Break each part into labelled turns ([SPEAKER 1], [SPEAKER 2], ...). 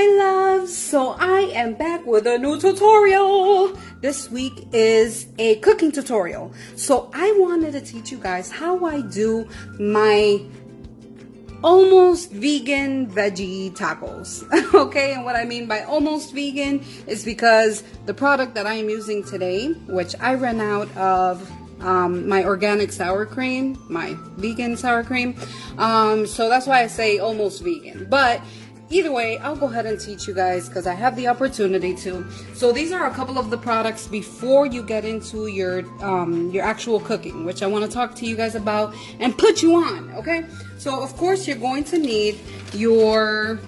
[SPEAKER 1] my loves, so I am back with a new tutorial. This week is a cooking tutorial. So I wanted to teach you guys how I do my almost vegan veggie tacos. Okay, and what I mean by almost vegan is because the product that I am using today, which I ran out of my organic sour cream, my vegan sour cream, so that's why I say almost vegan. But either way, I'll go ahead and teach you guys because I have the opportunity to. So these are a couple of the products before you get into your actual cooking, which I want to talk to you guys about and put you on. Okay, so of course you're going to need your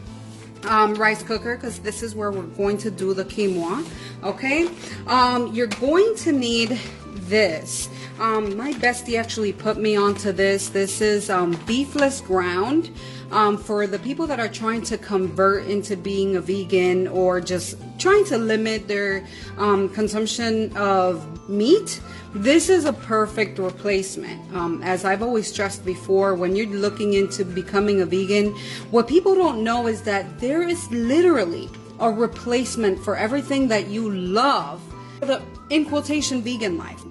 [SPEAKER 1] rice cooker, because this is where we're going to do the quinoa. Okay, you're going to need this. My bestie actually put me onto this. This is beefless ground. For the people that are trying to convert into being a vegan or just trying to limit their consumption of meat, this is a perfect replacement. As I've always stressed before, when you're looking into becoming a vegan, what people don't know is that there is literally a replacement for everything that you love for the, in quotation, vegan life.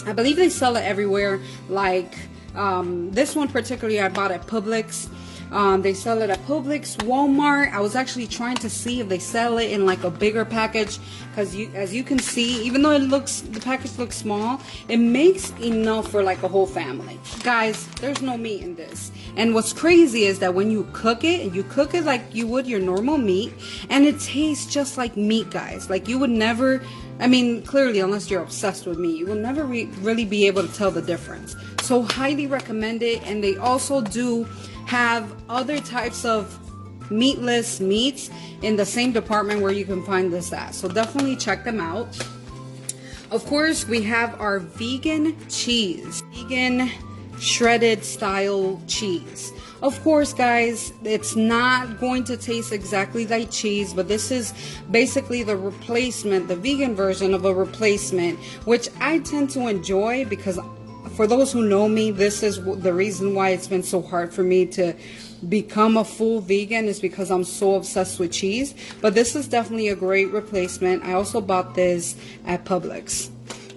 [SPEAKER 1] I believe they sell it everywhere, like this one particularly I bought at Publix. They sell it at Publix, Walmart. I was actually trying to see if they sell it in like a bigger package, because as you can see, even though the package looks small, it makes enough for like a whole family. Guys, there's no meat in this. And what's crazy is that when you cook it like you would your normal meat, and it tastes just like meat, guys. Like you would never, I mean, clearly, unless you're obsessed with meat, you will never really be able to tell the difference. So highly recommend it. And they also do have other types of meatless meats in the same department where you can find this at. So definitely check them out. Of course, we have our vegan cheese, vegan shredded style cheese. Of course, guys, it's not going to taste exactly like cheese, but this is basically the replacement, the vegan version of a replacement, which I tend to enjoy because for those who know me, this is the reason why it's been so hard for me to become a full vegan, is because I'm so obsessed with cheese. But this is definitely a great replacement. I also bought this at Publix.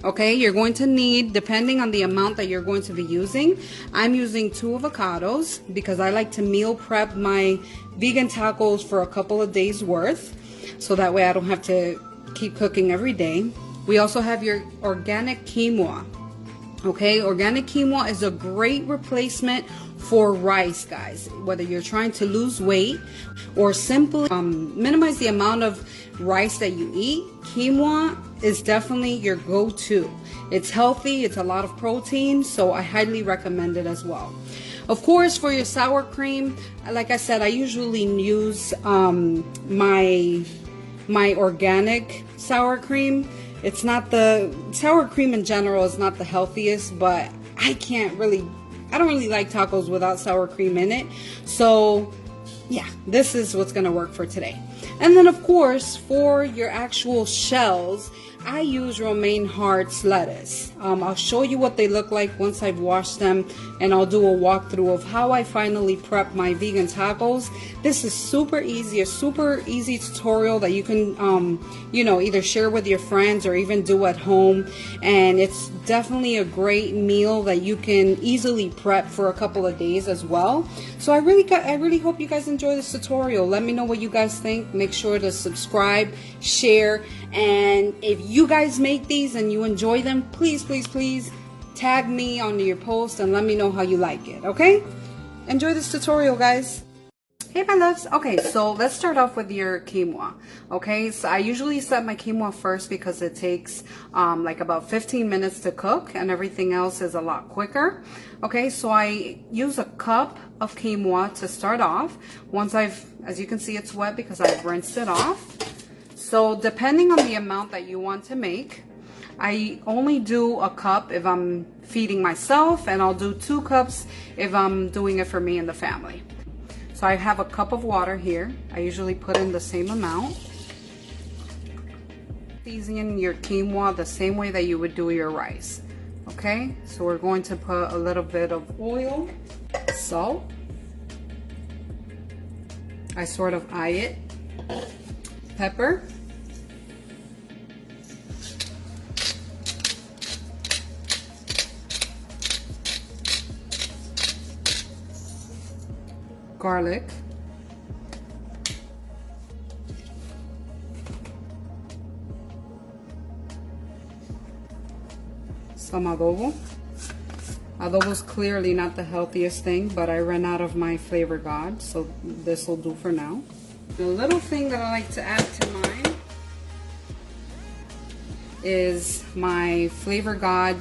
[SPEAKER 1] Okay, you're going to need, depending on the amount that you're going to be using, I'm using 2 avocados because I like to meal prep my vegan tacos for a couple of days worth, so that way I don't have to keep cooking every day. We also have your organic quinoa. Okay, organic quinoa is a great replacement for rice, guys. Whether you're trying to lose weight or simply minimize the amount of rice that you eat, quinoa is definitely your go-to. It's healthy, it's a lot of protein, so I highly recommend it as well. Of course, for your sour cream, like I said, I usually use my organic sour cream. It's not the sour cream in general is not the healthiest, but I don't really like tacos without sour cream in it. So yeah, this is what's gonna work for today. And then of course, for your actual shells, I use romaine hearts lettuce. I'll show you what they look like once I've washed them, and I'll do a walkthrough of how I finally prep my vegan tacos. This is super easy, a super easy tutorial that you can, you know, either share with your friends or even do at home. And it's definitely a great meal that you can easily prep for a couple of days as well. So I really hope you guys enjoy this tutorial. Let me know what you guys think. Make sure to subscribe, share, and if you guys make these and you enjoy them, please tag me on your post and let me know how you like it. Okay, enjoy this tutorial, guys. Hey my loves. Okay, so let's start off with your quinoa. Okay, so I usually set my quinoa first because it takes like about 15 minutes to cook, and everything else is a lot quicker. Okay, so I use a cup of quinoa to start off. Once as you can see, it's wet because I've rinsed it off. So depending on the amount that you want to make, I only do a cup if I'm feeding myself, and I'll do 2 cups if I'm doing it for me and the family. So I have a cup of water here. I usually put in the same amount. Season your quinoa the same way that you would do your rice. Okay, so we're going to put a little bit of oil, salt. I sort of eye it. Pepper. Garlic. Some adobo. Adobo is clearly not the healthiest thing, but I ran out of my flavor god, so this will do for now. The little thing that I like to add to mine is my flavor god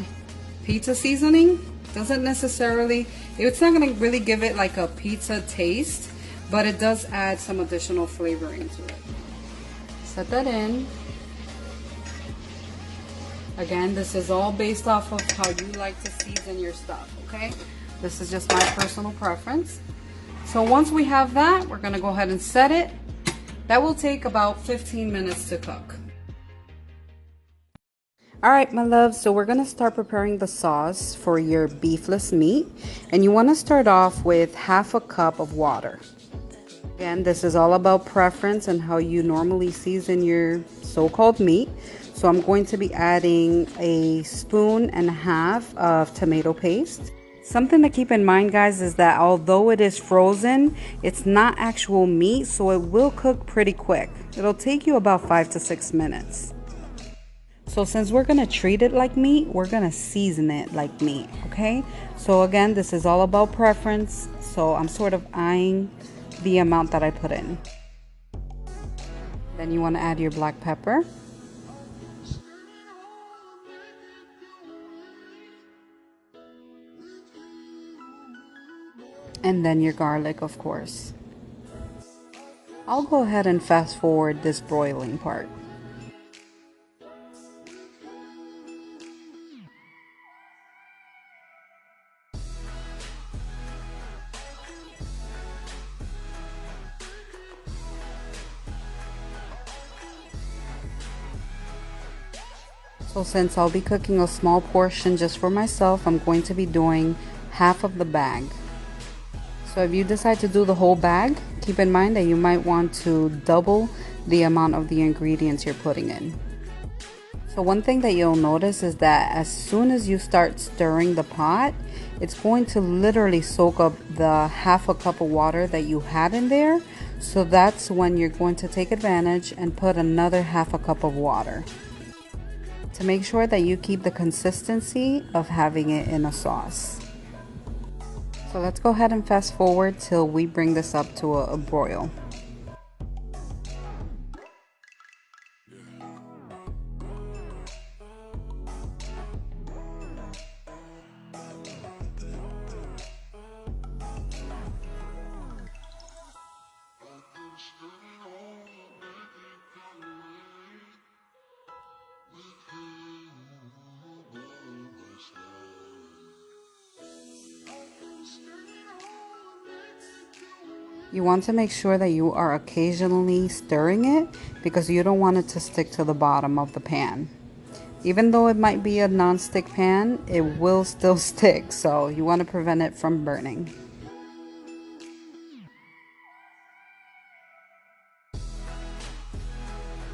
[SPEAKER 1] pizza seasoning. Doesn't necessarily, it's not gonna really give it like a pizza taste, but it does add some additional flavoring to it. Set that in. Again, this is all based off of how you like to season your stuff, okay? This is just my personal preference. So once we have that, we're gonna go ahead and set it. That will take about 15 minutes to cook. All right, my love, so we're gonna start preparing the sauce for your beefless meat. And you wanna start off with half a cup of water. Again, this is all about preference and how you normally season your so-called meat. So I'm going to be adding 1.5 spoons of tomato paste. Something to keep in mind, guys, is that although it is frozen, it's not actual meat, so it will cook pretty quick. It'll take you about 5 to 6 minutes. So since we're gonna treat it like meat, we're gonna season it like meat, okay? So again, this is all about preference, so I'm sort of eyeing the amount that I put in. Then you wanna add your black pepper. And then your garlic, of course. I'll go ahead and fast forward this broiling part. So since I'll be cooking a small portion just for myself, I'm going to be doing half of the bag. So if you decide to do the whole bag, keep in mind that you might want to double the amount of the ingredients you're putting in. So one thing that you'll notice is that as soon as you start stirring the pot, it's going to literally soak up the half a cup of water that you had in there. So that's when you're going to take advantage and put another half a cup of water to make sure that you keep the consistency of having it in a sauce. So let's go ahead and fast forward till we bring this up to a broil. You want to make sure that you are occasionally stirring it because you don't want it to stick to the bottom of the pan. Even though it might be a non-stick pan, it will still stick, so you want to prevent it from burning.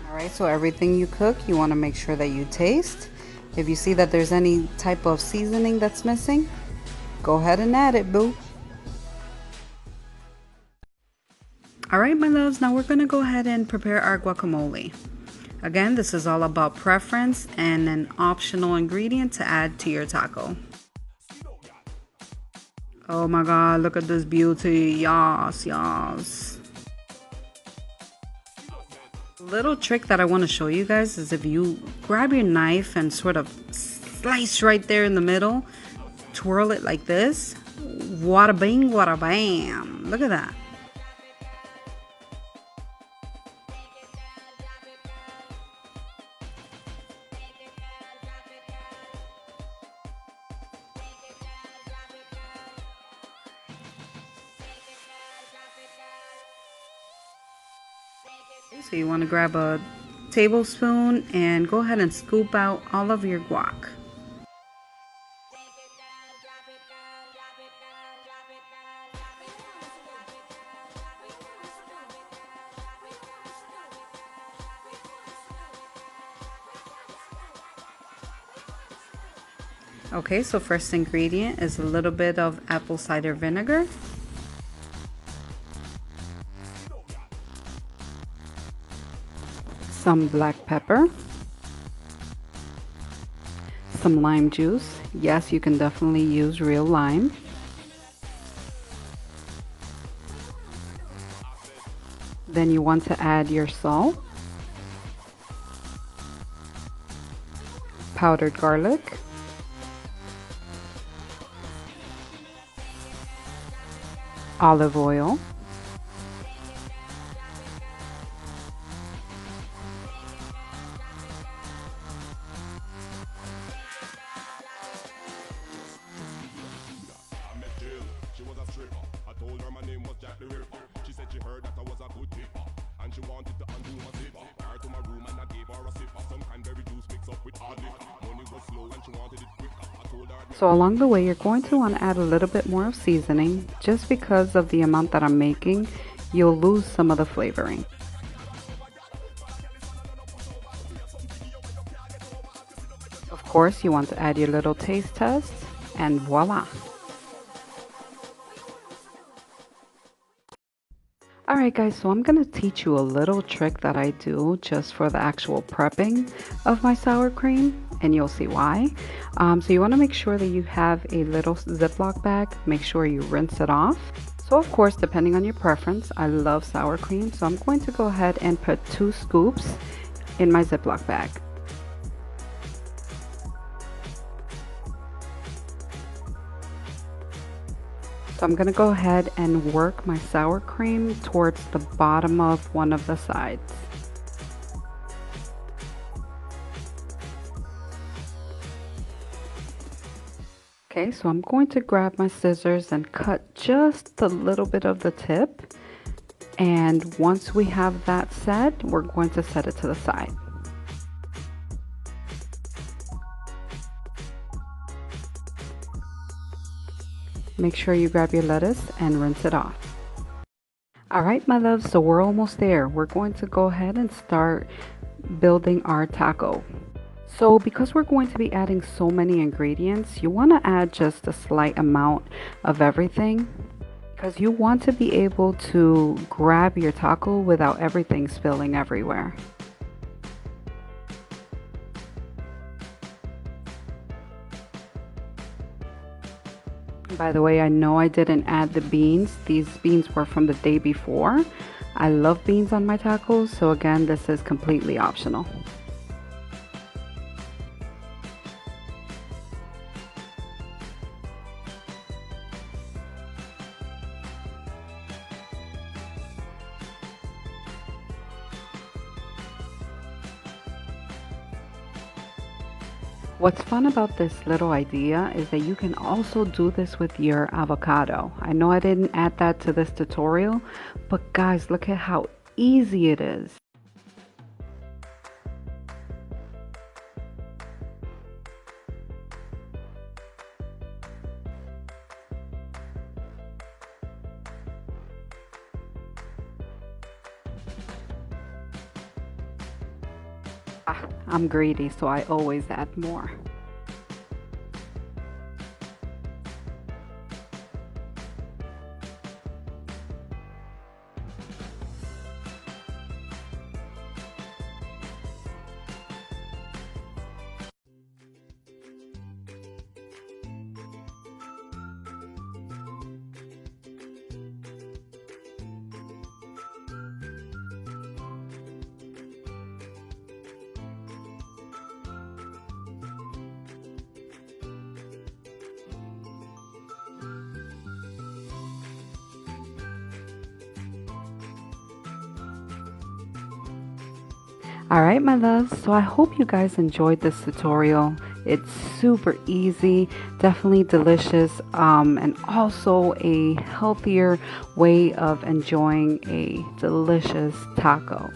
[SPEAKER 1] Alright, so everything you cook, you want to make sure that you taste. If you see that there's any type of seasoning that's missing, go ahead and add it, boo. Alright, my loves, now we're going to go ahead and prepare our guacamole. Again, this is all about preference and an optional ingredient to add to your taco. Oh my god, look at this beauty. Yes, yes. Little trick that I want to show you guys is if you grab your knife and sort of slice right there in the middle, twirl it like this. Wada bing, wada bam. Look at that. So you want to grab a tablespoon and go ahead and scoop out all of your guac. Okay, so first ingredient is a little bit of apple cider vinegar. Some black pepper. Some lime juice. Yes, you can definitely use real lime. Then you want to add your salt, powdered garlic, olive oil, So along the way, you're going to want to add a little bit more of seasoning. Just because of the amount that I'm making, you'll lose some of the flavoring. Of course, you want to add your little taste test, and voila! Alright guys, so I'm going to teach you a little trick that I do just for the actual prepping of my sour cream, and you'll see why. So you want to make sure that you have a little Ziploc bag. Make sure you rinse it off. So of course, depending on your preference, I love sour cream, so I'm going to go ahead and put 2 scoops in my Ziploc bag. So I'm going to go ahead and work my sour cream towards the bottom of one of the sides. Okay, so I'm going to grab my scissors and cut just a little bit of the tip. And once we have that set, we're going to set it to the side. Make sure you grab your lettuce and rinse it off. Alright my loves, so we're almost there. We're going to go ahead and start building our taco. So because we're going to be adding so many ingredients, you want to add just a slight amount of everything, because you want to be able to grab your taco without everything spilling everywhere. By the way, I know I didn't add the beans. These beans were from the day before. I love beans on my tacos, so again, this is completely optional. What's fun about this little idea is that you can also do this with your avocado. I know I didn't add that to this tutorial, but guys, look at how easy it is. I'm greedy, so I always add more. Alright my loves, so I hope you guys enjoyed this tutorial. It's super easy, definitely delicious, and also a healthier way of enjoying a delicious taco.